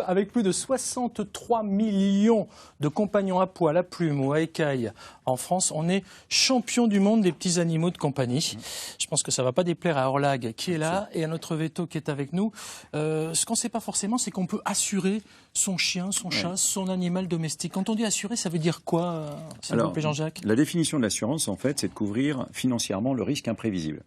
Avec plus de 63 millions de compagnons à poil, à plumes ou à écailles en France, on est champion du monde des petits animaux de compagnie. Je pense que ça ne va pas déplaire à Orlag qui est là et à notre veto qui est avec nous. Ce qu'on ne sait pas forcément, c'est qu'on peut assurer son chien, son chat, son animal domestique. Quand on dit assurer, ça veut dire quoi, s'il vous plaît, Jean-Jacques ? La définition de l'assurance, en fait, c'est de couvrir financièrement le risque imprévisible.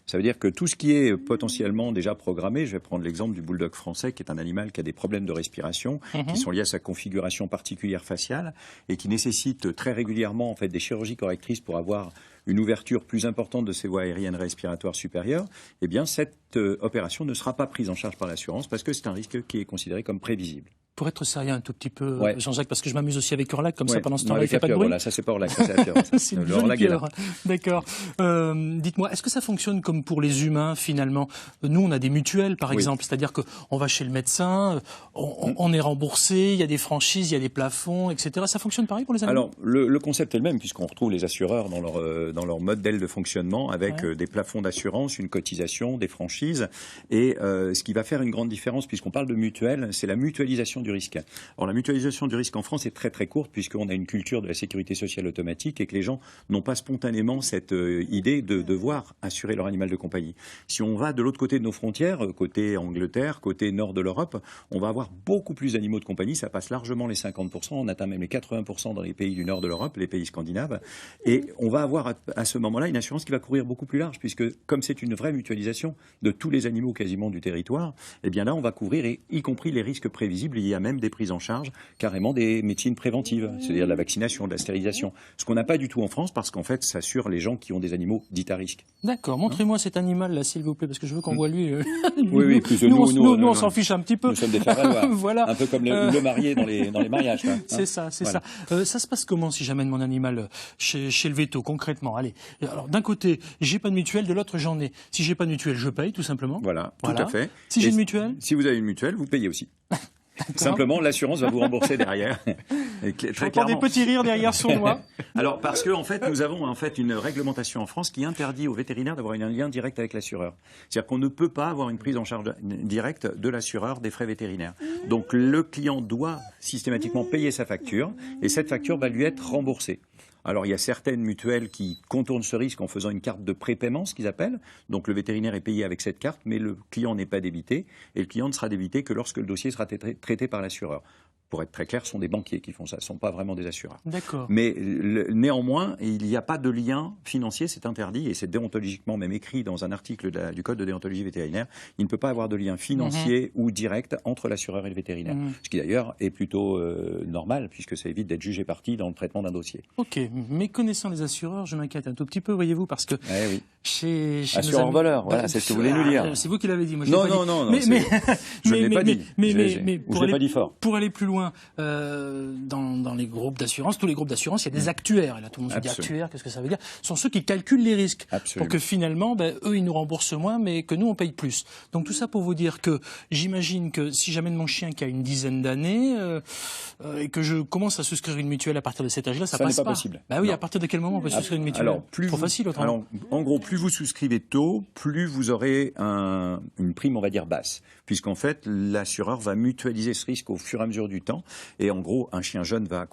Ça veut dire que tout ce qui est potentiellement déjà programmé, je vais prendre l'exemple du bulldog français, qui est un animal qui a des problèmes de respiration, qui sont liés à sa configuration particulière faciale et qui nécessite très régulièrement en fait des chirurgies correctrices pour avoir une ouverture plus importante de ses voies aériennes respiratoires supérieures. Eh bien, cette opération ne sera pas prise en charge par l'assurance parce que c'est un risque qui est considéré comme prévisible. Pour être sérieux un tout petit peu, Jean-Jacques, parce que je m'amuse aussi avec Orlag, comme ça pendant ce temps-là, il ne fait pas de pieuvre, bruit. Voilà, ça c'est pas Orlag, c'est la pieuvre. C'est une jolie pieuvre. D'accord. Dites-moi, est-ce que ça fonctionne comme pour les humains finalement ? Nous, on a des mutuelles, par exemple, c'est-à-dire qu'on va chez le médecin, on est remboursé, il y a des franchises, il y a des plafonds, etc. Ça fonctionne pareil pour les animaux ? Alors, le concept est le même, puisqu'on retrouve les assureurs dans leur modèle de fonctionnement, avec des plafonds d'assurance, une cotisation, des franchises. Et ce qui va faire une grande différence, puisqu'on parle de mutuelle, c'est la mutualisation du risque. Alors, la mutualisation du risque en France est très très courte, puisqu'on a une culture de la sécurité sociale automatique et que les gens n'ont pas spontanément cette idée de devoir assurer leur animal de compagnie. Si on va de l'autre côté de nos frontières, côté Angleterre, côté nord de l'Europe, on va avoir beaucoup plus d'animaux de compagnie, ça passe largement les 50%, on atteint même les 80% dans les pays du nord de l'Europe, les pays scandinaves, et on va avoir à ce moment-là une assurance qui va couvrir beaucoup plus large, puisque comme c'est une vraie mutualisation de tous les animaux quasiment du territoire, eh bien là on va couvrir y compris les risques prévisibles. Il y a même des prises en charge carrément des médecines préventives, c'est-à-dire de la vaccination, de la stérilisation, ce qu'on n'a pas du tout en France parce qu'en fait ça assure les gens qui ont des animaux dits à risque. D'accord, montrez-moi cet animal-là, s'il vous plaît, parce que je veux qu'on voit lui. Oui, plus nous on s'en fiche un petit peu. Nous sommes des faire-valoir. Voilà. Un peu comme le marié dans les mariages. C'est ça, c'est ça. Ça se passe comment si j'amène mon animal chez le veto, concrètement ? Allez, alors d'un côté, j'ai pas de mutuelle, de l'autre, j'en ai. Si j'ai pas de mutuelle, je paye, tout simplement. Voilà. Tout à fait. Si j'ai une mutuelle ? Si vous avez une mutuelle, vous payez aussi. Simplement, l'assurance va vous rembourser derrière. J'entends des petits rires derrière sournois. Alors, parce que, en fait, nous avons, une réglementation en France qui interdit aux vétérinaires d'avoir un lien direct avec l'assureur. C'est-à-dire qu'on ne peut pas avoir une prise en charge directe de l'assureur des frais vétérinaires. Donc, le client doit systématiquement payer sa facture et cette facture va lui être remboursée. Alors, il y a certaines mutuelles qui contournent ce risque en faisant une carte de prépaiement, ce qu'ils appellent. Donc, le vétérinaire est payé avec cette carte, mais le client n'est pas débité. Et le client ne sera débité que lorsque le dossier sera traité par l'assureur. Pour être très clair, ce sont des banquiers qui font ça, ce ne sont pas vraiment des assureurs. D'accord. Mais néanmoins, il n'y a pas de lien financier, c'est interdit, et c'est déontologiquement même écrit dans un article du Code de déontologie vétérinaire. Il ne peut pas avoir de lien financier ou direct entre l'assureur et le vétérinaire. Ce qui d'ailleurs est plutôt normal, puisque ça évite d'être jugé partie dans le traitement d'un dossier. Ok, mais connaissant les assureurs, je m'inquiète un tout petit peu, voyez-vous, parce que chez assureur-voleur, voilà, c'est ce que vous voulez nous dire. C'est vous qui l'avez dit, moi je non, je ne l'ai pas dit. Mais je l'ai pas dit fort. Pour aller plus loin, dans les groupes d'assurance, tous les groupes d'assurance, il y a des actuaires. Et là, tout le monde se dit actuaires, qu'est-ce que ça veut dire ? Ce sont ceux qui calculent les risques. Pour que finalement, eux, ils nous remboursent moins, mais que nous, on paye plus. Donc tout ça pour vous dire que j'imagine que si j'amène mon chien qui a une dizaine d'années et que je commence à souscrire une mutuelle à partir de cet âge-là, ça passe pas. N'est pas possible. Bah oui, à partir de quel moment on peut souscrire une mutuelle ? Alors, trop facile, autrement. En gros, plus vous souscrivez tôt, plus vous aurez une prime, on va dire, basse. Puisqu'en fait, l'assureur va mutualiser ce risque au fur et à mesure du temps. Et en gros, un chien jeune un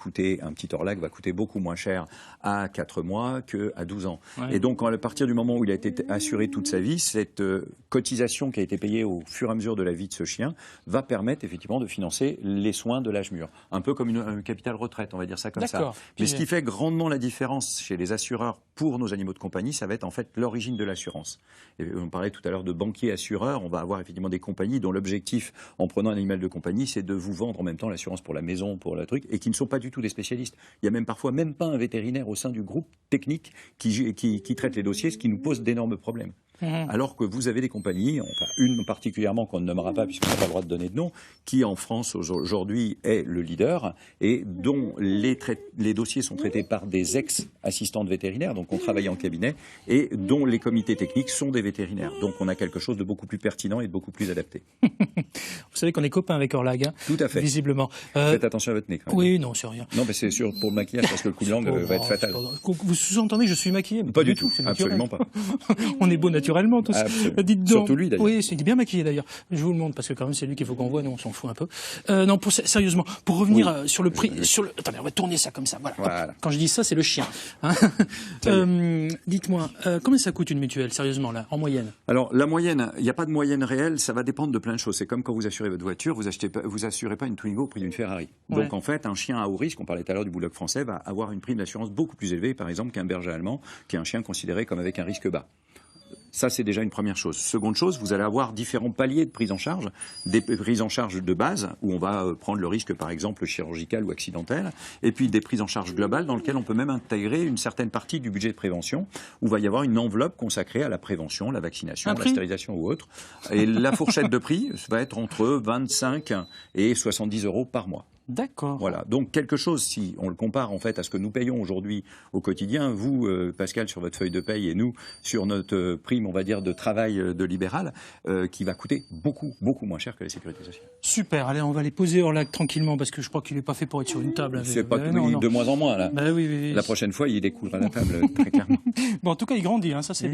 petit Orlag va coûter beaucoup moins cher à 4 mois qu'à 12 ans. Ouais. Et donc, à partir du moment où il a été assuré toute sa vie, cette cotisation qui a été payée au fur et à mesure de la vie de ce chien va permettre effectivement de financer les soins de l'âge mûr. Un peu comme une capitale retraite, on va dire ça comme ça. Mais ce qui fait grandement la différence chez les assureurs pour nos animaux de compagnie, ça va être en fait l'origine de l'assurance. Et on parlait tout à l'heure de banquiers assureurs, on va avoir effectivement des compagnies dont l'objectif, en prenant un animal de compagnie, c'est de vous vendre en même temps l'assurance pour la maison, pour le truc, et qui ne sont pas du tout des spécialistes. Il y a même parfois même pas un vétérinaire au sein du groupe technique qui traite les dossiers, ce qui nous pose d'énormes problèmes. Alors que vous avez des compagnies, enfin une particulièrement qu'on ne nommera pas puisqu'on n'a pas le droit de donner de nom, qui en France aujourd'hui est le leader et dont les dossiers sont traités par des ex-assistantes vétérinaires, donc on travaille en cabinet, et dont les comités techniques sont des vétérinaires. Donc on a quelque chose de beaucoup plus pertinent et de beaucoup plus adapté. Vous savez qu'on est copains avec Orlag, hein, tout à fait. Visiblement. Faites attention à votre nez. Quand même. Oui, non, c'est rien. Non, mais c'est sûr pour le maquillage parce que le coup de langue va être fatal. Vous sous-entendez que je suis maquillé? Pas du tout, absolument pas. On est beau naturellement. naturellement. Tout ça. Absolument. Dites donc. Surtout lui, d'ailleurs. Oui, il est bien maquillé d'ailleurs. Je vous le montre parce que quand même c'est lui qu'il faut qu'on voit, nous on s'en fout un peu. Non, sérieusement, pour revenir sur le prix, attendez, on va tourner ça comme ça. Voilà. Hop. Quand je dis ça, c'est le chien. Hein. Dites-moi, combien ça coûte une mutuelle, sérieusement là, en moyenne? Alors la moyenne, il n'y a pas de moyenne réelle, ça va dépendre de plein de choses. C'est comme quand vous assurez votre voiture, vous assurez pas une Twingo au prix d'une Ferrari. Donc en fait, un chien à haut risque, on parlait tout à l'heure du bulldog français, va avoir une prime d'assurance beaucoup plus élevée, par exemple, qu'un berger allemand, qui est un chien considéré comme avec un risque bas. Ça, c'est déjà une première chose. Seconde chose, vous allez avoir différents paliers de prise en charge. Des prises en charge de base, où on va prendre le risque, par exemple, chirurgical ou accidentel, et puis des prises en charge globales dans lesquelles on peut même intégrer une certaine partie du budget de prévention, où il va y avoir une enveloppe consacrée à la prévention, la vaccination, la stérilisation ou autre. Et la fourchette de prix va être entre 25 et 70 € par mois. D'accord. Voilà. Donc quelque chose, si on le compare en fait à ce que nous payons aujourd'hui au quotidien, vous, Pascal, sur votre feuille de paye et nous, sur notre prime, on va dire, de travail de libéral, qui va coûter beaucoup, beaucoup moins cher que la sécurité sociale. Super. Allez, on va les poser hors lac tranquillement parce que je crois qu'il n'est pas fait pour être sur une table. C'est pas de moins en moins là. Bah, oui. La prochaine fois, il découlera la table, très clairement. Bon, en tout cas, il grandit, hein, ça c'est bien.